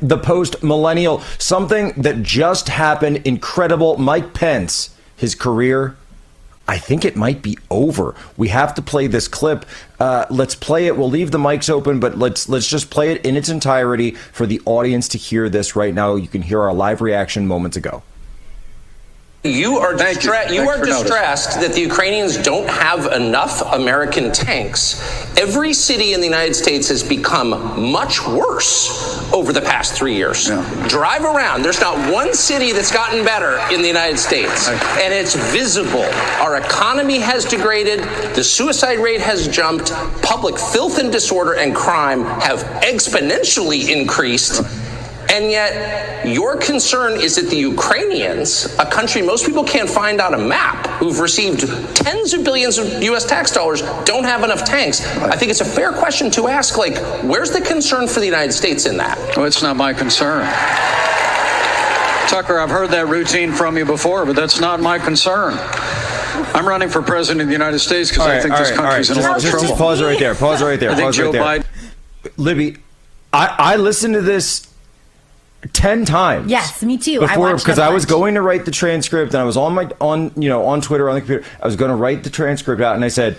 the post-millennial, something that just happened, incredible. Mike Pence, his career, I think it might be over. We have to play this clip. Let's play it. We'll leave the mics open, but let's just play it in its entirety for the audience to hear this right now. You can hear our live reaction moments ago. You are distressed that the Ukrainians don't have enough American tanks. Every city in the United States has become much worse over the past 3 years. Yeah. Drive around. There's not one city that's gotten better in the United States. And it's visible. Our economy has degraded. The suicide rate has jumped. Public filth and disorder and crime have exponentially increased. And yet, your concern is that the Ukrainians, a country most people can't find on a map, who've received tens of billions of U.S. tax dollars, don't have enough tanks. I think it's a fair question to ask, like, where's the concern for the United States in that? Well, it's not my concern. Tucker, I've heard that routine from you before, but that's not my concern. I'm running for president of the United States because I think this country's in a lot of trouble. Just pause it right there. Pause it right there. I think Joe Biden. Libby, I listened to this 10 times. Yes, me too. Before, because I was going to write the transcript, and I was on Twitter on the computer. I was going to write the transcript out, and I said,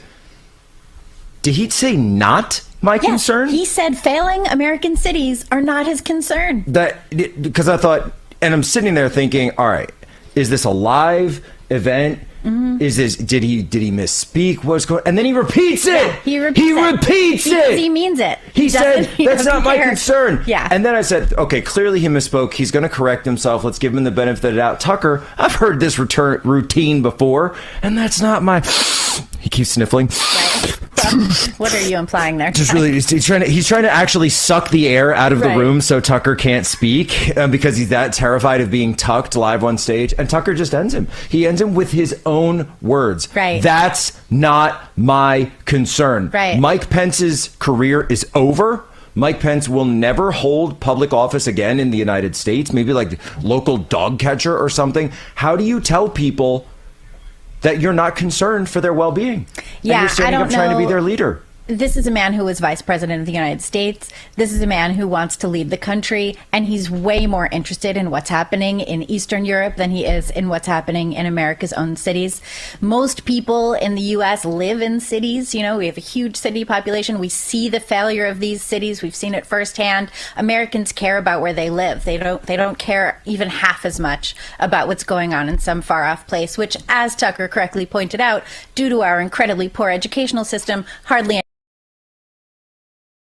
"Did he say not my concern?" He said failing American cities are not his concern. Because I thought, and I'm sitting there thinking, all right, is this a live event? Mm-hmm. Did he misspeak? What's going? And then he repeats it. Yeah, he repeats it. He means it. He said that's not my concern. Yeah. And then I said, okay, clearly he misspoke. He's going to correct himself. Let's give him the benefit of the doubt. Tucker, I've heard this routine before, and that's not my. He keeps sniffling. Right. What are you implying there? Just really, he's trying to actually suck the air out of the room so Tucker can't speak because he's that terrified of being tucked live on stage. And Tucker just ends him. He ends him with his own words. Right. That's not my concern. Right. Mike Pence's career is over. Mike Pence will never hold public office again in the United States. Maybe like local dog catcher or something. How do you tell people that you're not concerned for their well-being? Yeah, and you're standing up trying to be their leader. This is a man who was vice president of the United States. This is a man who wants to lead the country, and he's way more interested in what's happening in Eastern Europe than he is in what's happening in America's own cities. Most people in the U.S. live in cities. You know, we have a huge city population. We see the failure of these cities. We've seen it firsthand. Americans care about where they live. They don't care even half as much about what's going on in some far-off place, which, as Tucker correctly pointed out, due to our incredibly poor educational system, hardly